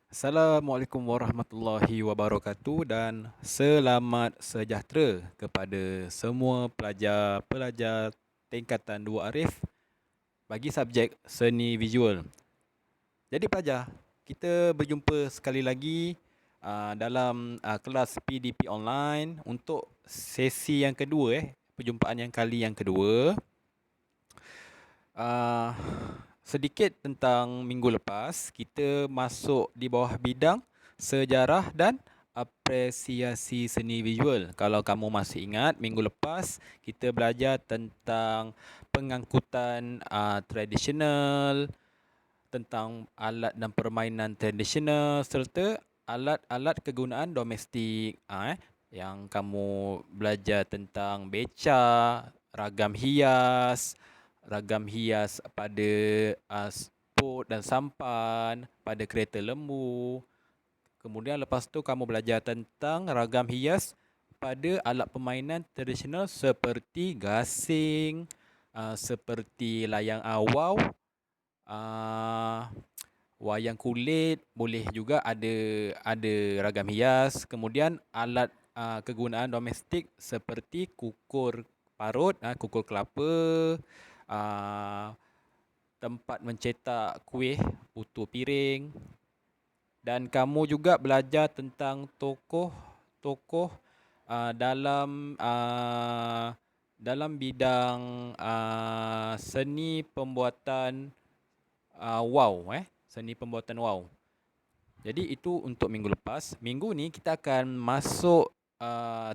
Assalamualaikum warahmatullahi wabarakatuh dan selamat sejahtera kepada semua pelajar-pelajar tingkatan 2 Arif bagi subjek seni visual. Jadi pelajar, kita berjumpa sekali lagi dalam kelas PDP online untuk sesi yang kedua, perjumpaan yang kedua. Uh, Sedikit tentang minggu lepas, kita masuk di bawah bidang sejarah dan apresiasi seni visual. Kalau kamu masih ingat, minggu lepas kita belajar tentang pengangkutan tradisional, tentang alat dan permainan tradisional serta alat-alat kegunaan domestik. Yang kamu belajar tentang beca, ragam hias, ragam hias pada spot dan sampan, pada kereta lembu. Kemudian lepas tu kamu belajar tentang ragam hias pada alat permainan tradisional seperti gasing, seperti layang awau, wayang kulit, boleh juga ada ragam hias. Kemudian alat kegunaan domestik seperti kukur parut, kukur kelapa, uh, tempat mencetak kuih, putu piring. Dan kamu juga belajar tentang tokoh-tokoh dalam bidang seni pembuatan seni pembuatan wow. Jadi itu untuk minggu lepas. Minggu ni kita akan masuk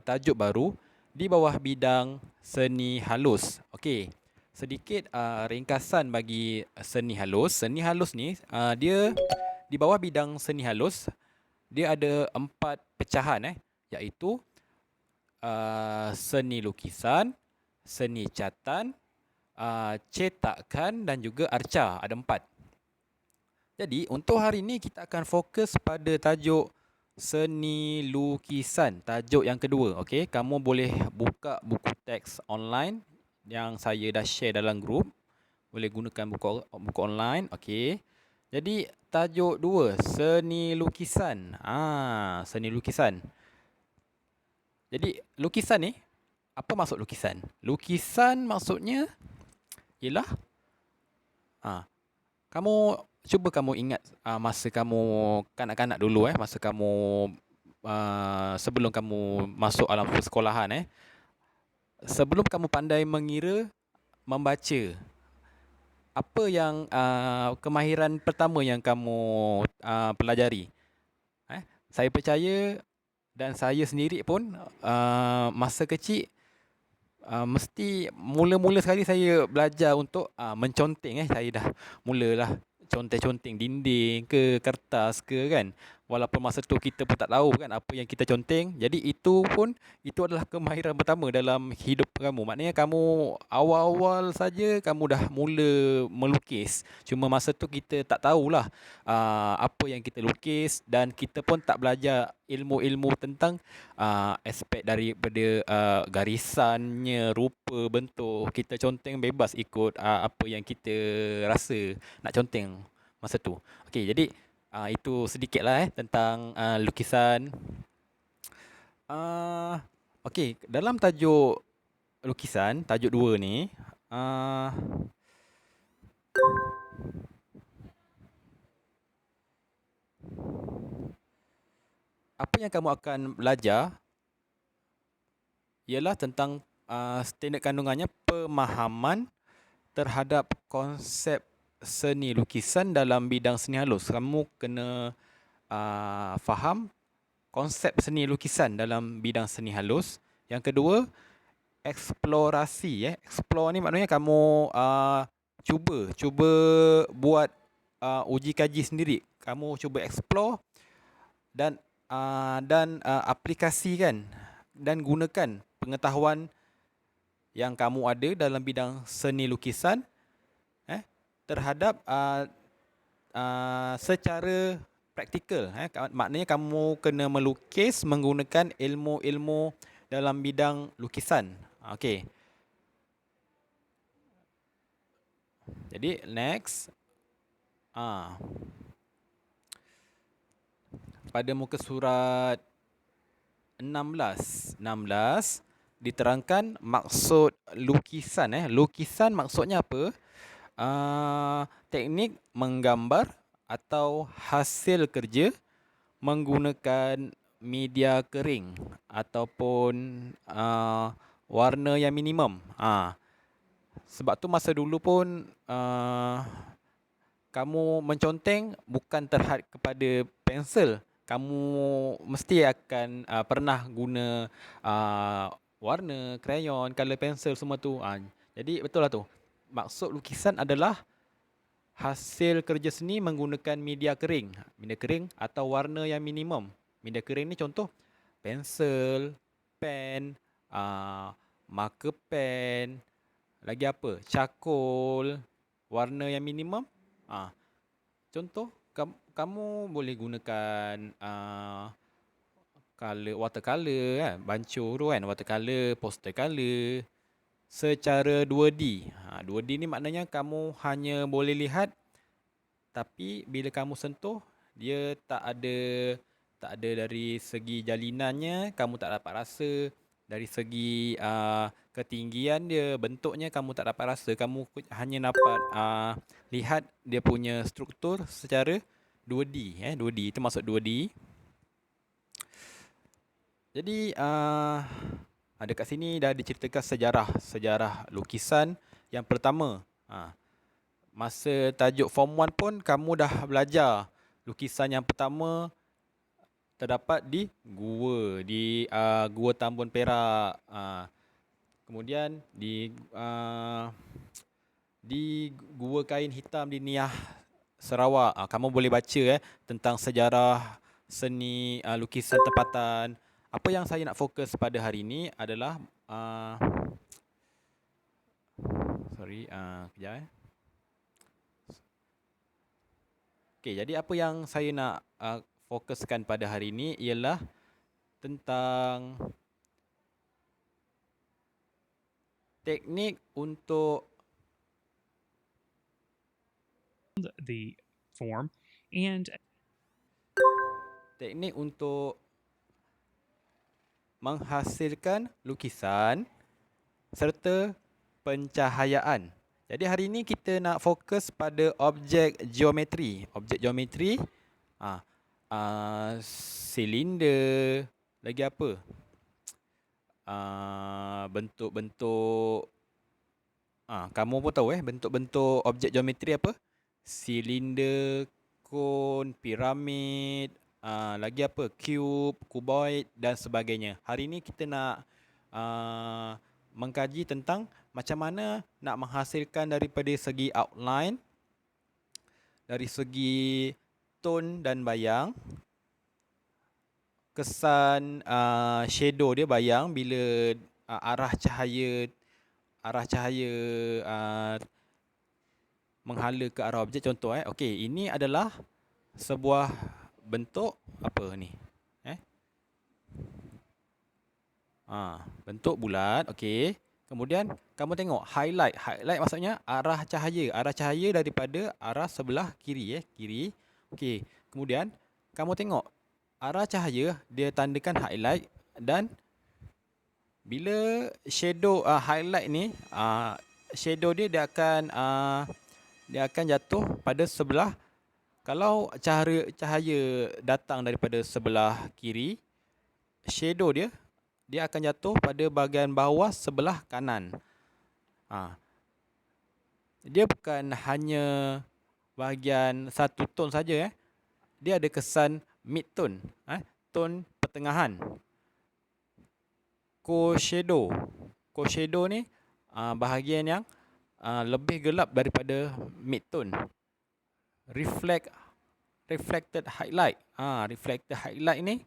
tajuk baru di bawah bidang seni halus. Okey. Sedikit ringkasan bagi seni halus. Seni halus ni dia di bawah bidang seni halus, dia ada 4 pecahan iaitu seni lukisan, seni catan, cetakan dan juga arca. Ada 4. Jadi untuk hari ini kita akan fokus pada tajuk seni lukisan, tajuk yang kedua. Okey, kamu boleh buka buku teks online yang saya dah share dalam grup. Boleh gunakan buku online. Okey. Jadi tajuk 2, seni lukisan. Seni lukisan. Jadi lukisan ni, apa maksud lukisan? Lukisan maksudnya ialah kamu cuba kamu ingat masa kamu kanak-kanak dulu, masa kamu sebelum kamu masuk alam persekolahan, sebelum kamu pandai mengira, membaca, apa yang kemahiran pertama yang kamu pelajari? Saya percaya dan saya sendiri pun masa kecil mesti mula-mula sekali saya belajar untuk menconteng. Saya dah mulalah conteng-conteng dinding ke kertas ke kan. Walaupun masa tu kita pun tak tahu kan apa yang kita conteng. Jadi itu adalah kemahiran pertama dalam hidup kamu. Maknanya kamu awal-awal saja kamu dah mula melukis. Cuma masa tu kita tak tahulah apa yang kita lukis dan kita pun tak belajar ilmu-ilmu tentang aspek daripada garisannya, rupa, bentuk. Kita conteng bebas ikut apa yang kita rasa nak conteng masa tu. Okey, jadi itu sedikitlah tentang lukisan. Okey, dalam tajuk lukisan, tajuk 2 ni, apa yang kamu akan belajar ialah tentang standard kandungannya pemahaman terhadap konsep seni lukisan dalam bidang seni halus. Kamu kena faham konsep seni lukisan dalam bidang seni halus. Yang kedua, eksplorasi. Explore ni maknanya kamu cuba buat uji kaji sendiri. Kamu cuba explore dan aplikasikan dan gunakan pengetahuan yang kamu ada dalam bidang seni lukisan terhadap secara praktikal. Maknanya kamu kena melukis menggunakan ilmu-ilmu dalam bidang lukisan. Okey. Jadi next. pada muka surat 16 diterangkan maksud lukisan. Lukisan maksudnya apa? Teknik menggambar atau hasil kerja menggunakan media kering ataupun warna yang minimum. Sebab tu masa dulu pun kamu menconteng bukan terhad kepada pensel. Kamu mesti akan pernah guna warna, krayon, color pencil semua tu. Jadi betul lah tu. Maksud lukisan adalah hasil kerja seni menggunakan media kering. Media kering atau warna yang minimum. Media kering ni contoh pensel, pen, marker pen, lagi apa? Charcoal, warna yang minimum. Contoh, kamu boleh gunakan color, watercolor kan, bancuh tu kan, watercolor, poster color secara 2D. 2D ni maknanya kamu hanya boleh lihat, tapi bila kamu sentuh dia tak ada dari segi jalinannya, kamu tak dapat rasa. Dari segi ketinggian dia, bentuknya kamu tak dapat rasa. Kamu hanya dapat lihat dia punya struktur secara 2D. 2D, itu maksud 2D. Jadi dekat sini dah diceritakan sejarah lukisan yang pertama. Masa tajuk Form 1 pun kamu dah belajar lukisan yang pertama terdapat di Gua Tambun Perak. Kemudian di Gua Kain Hitam di Niah Sarawak. Kamu boleh baca tentang sejarah seni lukisan tempatan. Apa yang saya nak fokus pada hari ini adalah kejap. Okey, jadi apa yang saya nak fokuskan pada hari ini ialah tentang teknik untuk the form and teknik untuk menghasilkan lukisan serta pencahayaan. Jadi hari ini kita nak fokus pada objek geometri. Objek geometri, silinder, lagi apa? Bentuk-bentuk, kamu pun tahu bentuk-bentuk objek geometri apa? Silinder, kon, piramid, lagi apa? Cube, cuboid dan sebagainya. Hari ini kita nak mengkaji tentang macam mana nak menghasilkan daripada segi outline, dari segi tone dan bayang, kesan shadow dia, bayang bila arah cahaya menghala ke arah objek. Contoh okey, ini adalah sebuah bentuk apa ni? Bentuk bulat, okey. Kemudian kamu tengok highlight. Highlight maksudnya arah cahaya daripada arah sebelah kiri, kiri. Okey. Kemudian kamu tengok arah cahaya dia tandakan highlight, dan bila shadow highlight ni, shadow dia akan jatuh pada sebelah. Kalau cahaya datang daripada sebelah kiri, shadow dia akan jatuh pada bahagian bawah sebelah kanan. Dia bukan hanya bahagian satu tone saja. Dia ada kesan mid tone, tone pertengahan. Co-shadow ni bahagian yang lebih gelap daripada mid tone. Reflected highlight. Reflected highlight ni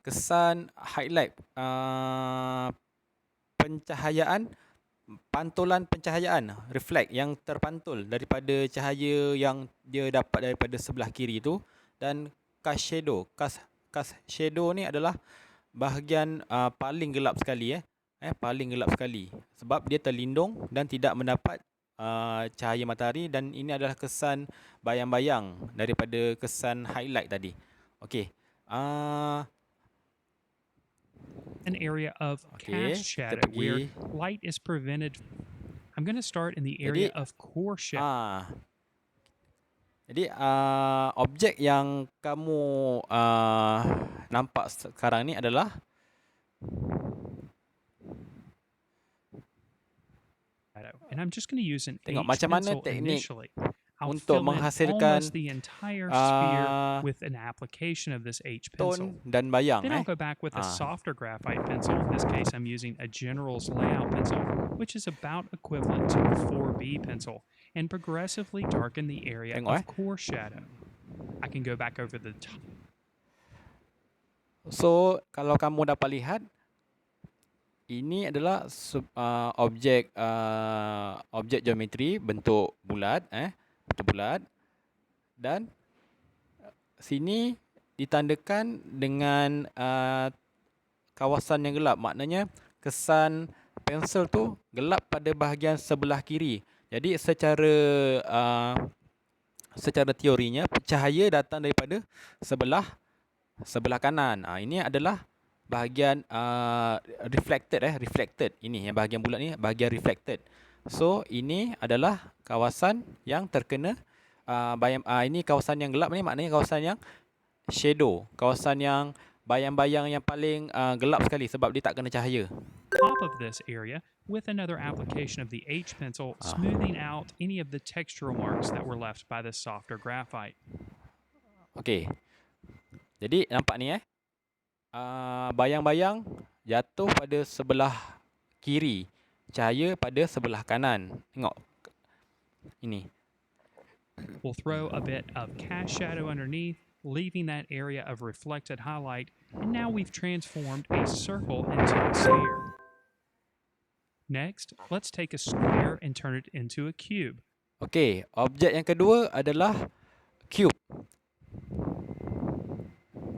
kesan highlight, pencahayaan, pantulan pencahayaan, reflect yang terpantul daripada cahaya yang dia dapat daripada sebelah kiri tu. Dan cast shadow. Cast shadow ni adalah bahagian paling gelap sekali, paling gelap sekali, sebab dia terlindung dan tidak mendapat cahaya matahari, dan ini adalah kesan bayang-bayang daripada kesan highlight tadi. Okey. An area of Okey, cast kita shadow where pergi. light is prevented. I'm going to start in the Jadi area of core shadow. Jadi objek yang kamu nampak sekarang ni adalah And I'm just going to use an tengok H macam mana pencil teknik initially. I'll untuk fill in menghasilkan almost the entire sphere uh, with an application of this H tone pencil. dan bayang. Then I'll go back with a softer graphite pencil. In this case, I'm using a General's Layout pencil, which is about equivalent to a 4B pencil, and progressively darken the area Tengok, of core shadow. I can go back over the top. So, kalau kamu dapat lihat, ini adalah objek geometri bentuk bulat, bentuk bulat, dan sini ditandakan dengan kawasan yang gelap. Maknanya kesan pensel tu gelap pada bahagian sebelah kiri. Jadi secara teorinya cahaya datang daripada sebelah kanan. Ini adalah bahagian reflected. Ini yang bahagian bulat ni bahagian reflected. So ini adalah kawasan yang terkena ini kawasan yang gelap ni, maknanya kawasan yang shadow, kawasan yang bayang-bayang yang paling gelap sekali sebab dia tak kena cahaya. Top of this area with another application of the H pencil, smoothing out any of the textural marks that were left by the softer graphite. Okey. Jadi nampak ni bayang-bayang jatuh pada sebelah kiri, cahaya pada sebelah kanan. Tengok. Ini. We'll throw a bit of cast shadow underneath, leaving that area of reflected highlight, and now we've transformed a circle into a sphere. Next, let's take a square and turn it into a cube. Okey, objek yang kedua adalah cube.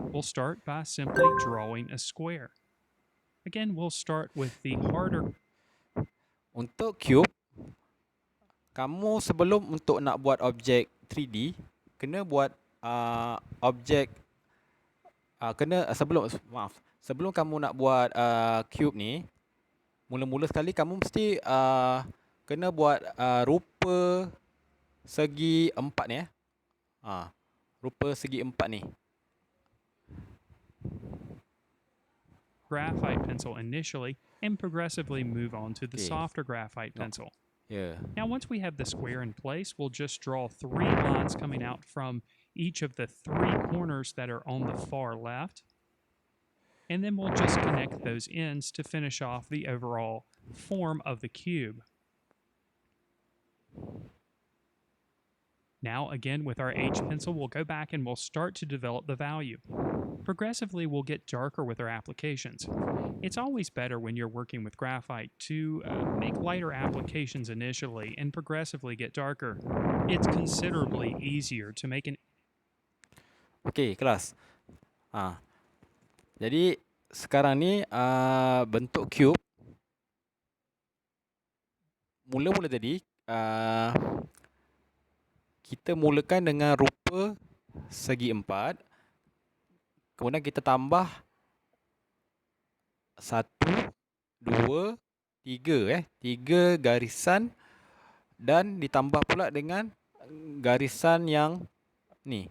We'll start by simply drawing a square. Again, we'll start with the harder. Untuk cube, kamu sebelum untuk nak buat objek 3D, kena buat objek sebelum kamu nak buat cube ni, mula-mula sekali kamu mesti kena buat rupa segi empat ni. Rupa segi empat ni. Graphite pencil initially and progressively move on to the softer graphite pencil. Now, once we have the square in place, we'll just draw 3 lines coming out from each of the 3 corners that are on the far left. And then we'll just connect those ends to finish off the overall form of the cube. Now, again, with our H pencil, we'll go back and we'll start to develop the value. Progressively, we'll get darker with our applications. It's always better when you're working with graphite to make lighter applications initially and progressively get darker. It's considerably easier to make an... Okey, kelas. Jadi, sekarang ni bentuk cube. Mula-mula tadi, kita mulakan dengan rupa segi empat. Kemudian kita tambah 1, 2, 3 3 garisan, dan ditambah pula dengan garisan yang ni.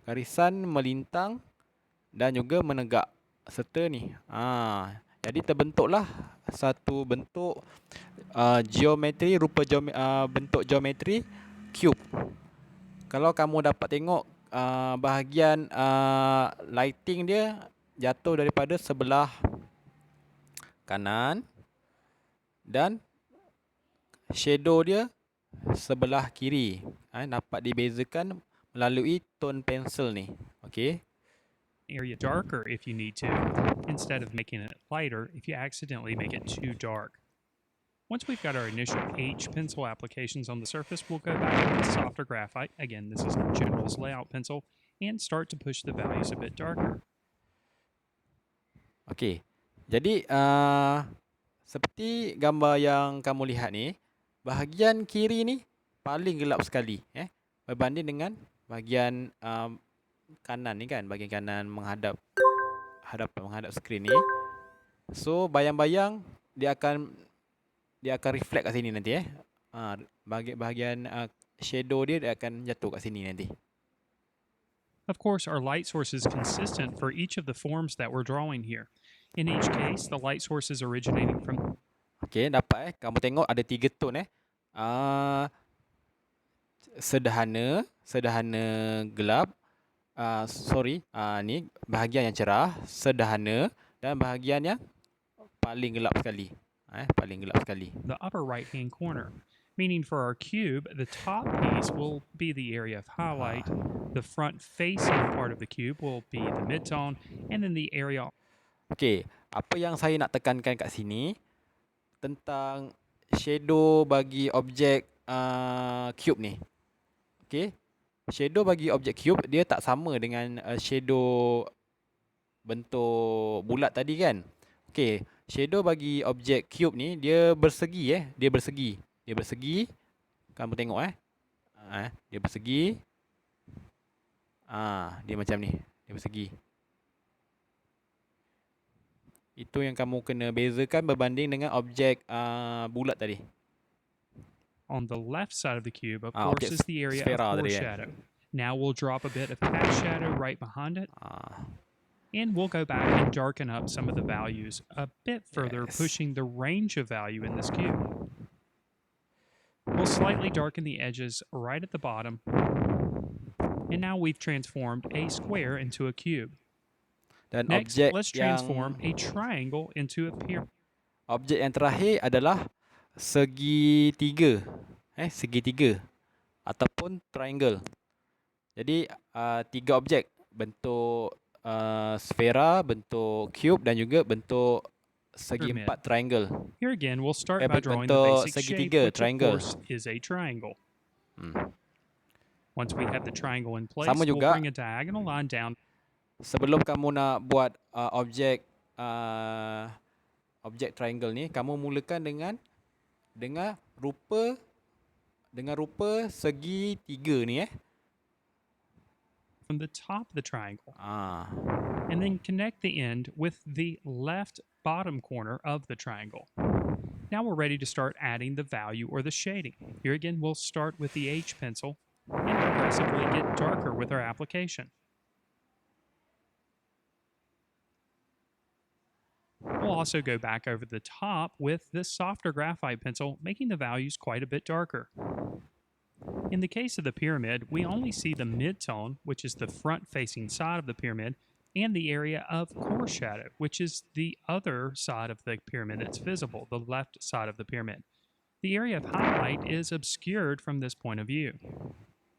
Garisan melintang dan juga menegak serta ni. Jadi terbentuklah satu bentuk geometri, bentuk geometri cube. Kalau kamu dapat tengok bahagian lighting dia jatuh daripada sebelah kanan dan shadow dia sebelah kiri. Dapat dibezakan melalui tone pencil ni. Okey. Area darker if you need to, instead of making it lighter if you accidentally make it too dark. Once we've got our initial H pencil applications on the surface, we'll go back to the softer graphite. Again, this is General's Layout pencil, and start to push the values a bit darker. Okey. Jadi Seperti gambar yang kamu lihat ni, bahagian kiri ni paling gelap sekali, berbanding dengan bahagian kanan ni kan, bahagian kanan menghadap skrin ni. So bayang-bayang dia akan reflect kat sini nanti, bahagian shadow dia akan jatuh kat sini nanti. Of course, our light source is consistent for each of the forms that we're drawing here. In each case, the light source is originating from... Okay, dapat kamu tengok ada 3 tone sederhana gelap, ni bahagian yang cerah, sederhana, dan bahagian yang paling gelap sekali. Paling gelap sekali. The upper right-hand corner, meaning for our cube, the top piece will be the area of highlight, the front-facing part of the cube will be the midtone, and then the area... Okay, apa yang saya nak tekankan kat sini tentang shadow bagi objek cube ni. Okay, shadow bagi objek cube dia tak sama dengan shadow bentuk bulat tadi kan. Okay, shadow bagi objek cube ni dia bersegi, dia bersegi. Kamu tengok dia bersegi. Dia macam ni, dia bersegi. Itu yang kamu kena bezakan berbanding dengan objek bulat tadi. On the left side of the cube, of course, is the area of foreshadow. Now we'll drop a bit of cast shadow right behind it. And we'll go back and darken up some of the values a bit further, pushing the range of value in this cube. We'll slightly darken the edges right at the bottom. And now we've transformed a square into a cube. Dan next, let's transform a triangle into a pyramid. Objek yang terakhir adalah segitiga. Segitiga ataupun triangle. Jadi 3 objek, bentuk sfera, bentuk cube dan juga bentuk segi empat triangle. Here again, we'll start by drawing the basic shape, which triangle. Of course is a triangle. Once we have the triangle in place, we'll bring a diagonal line down. Sebelum kamu nak buat objek triangle ni, kamu mulakan dengan rupa segi tiga ni from the top of the triangle. And then connect the end with the left bottom corner of the triangle. Now we're ready to start adding the value or the shading. Here again, we'll start with the H pencil and progressively get darker with our application. We'll also go back over the top with this softer graphite pencil, making the values quite a bit darker. In the case of the pyramid, we only see the midtone, which is the front-facing side of the pyramid, and the area of core shadow, which is the other side of the pyramid that's visible, the left side of the pyramid. The area of highlight is obscured from this point of view.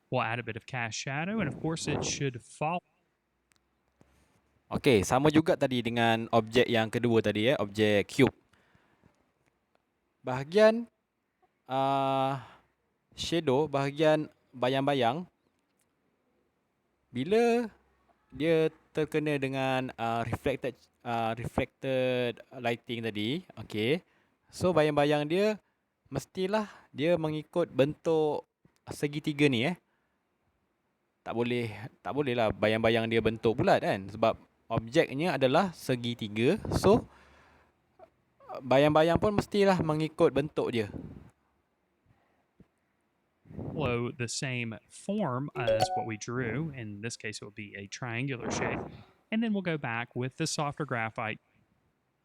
We'll add a bit of cast shadow, and of course it should follow. Okey, sama juga tadi dengan objek yang kedua tadi objek cube. Bahagian shadow, bahagian bayang-bayang, bila dia terkena dengan reflected lighting tadi, okey. So bayang-bayang dia mestilah dia mengikut bentuk segitiga ni Tak boleh lah bayang-bayang dia bentuk bulat kan, sebab objeknya adalah segitiga. So bayang-bayang pun mestilah mengikut bentuk dia. Follow the same form as what we drew. In this case, it will be a triangular shape. And then we'll go back with the softer graphite.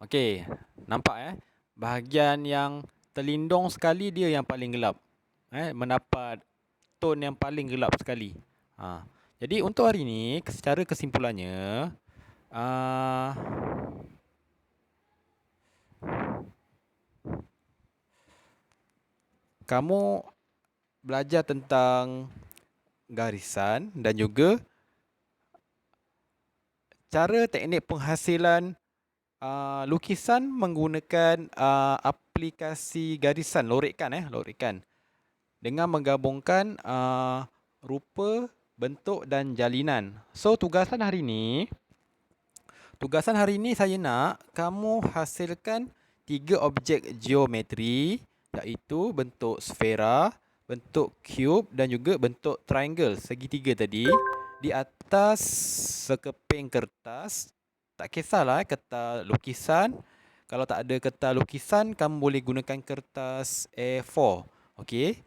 Okey, nampak bahagian yang terlindung sekali dia yang paling gelap. Mendapat tone yang paling gelap sekali. Jadi untuk hari ini, secara kesimpulannya, kamu belajar tentang garisan dan juga cara teknik penghasilan lukisan menggunakan aplikasi garisan lorikan dengan menggabungkan rupa, bentuk dan jalinan. So tugasan hari ini saya nak kamu hasilkan 3 objek geometri, iaitu bentuk sfera, bentuk cube dan juga bentuk triangle, segitiga tadi, di atas sekeping kertas. Tak kisahlah kertas lukisan. Kalau tak ada kertas lukisan, kamu boleh gunakan kertas A4. Okey.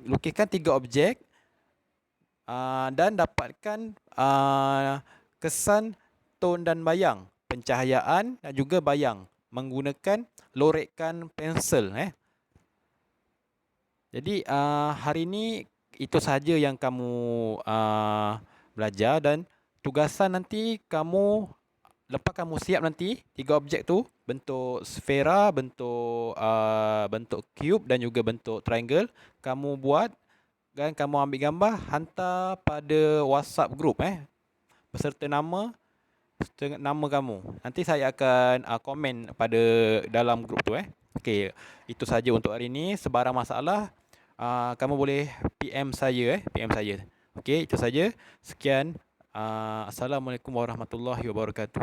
Lukiskan 3 objek dan dapatkan kesan tone dan bayang, pencahayaan dan juga bayang menggunakan lorekan pensel. Jadi hari ini itu sahaja yang kamu belajar, dan tugasan nanti kamu, lepas kamu siap nanti 3 objek tu, bentuk sfera, bentuk cube dan juga bentuk triangle, kamu buat dan kamu ambil gambar, hantar pada WhatsApp group beserta nama kamu. Nanti saya akan komen pada dalam grup tu. Okey, itu saja untuk hari ini. Sebarang masalah kamu boleh PM saya PM saya. Okey, itu saja. Sekian. Assalamualaikum warahmatullahi wabarakatuh.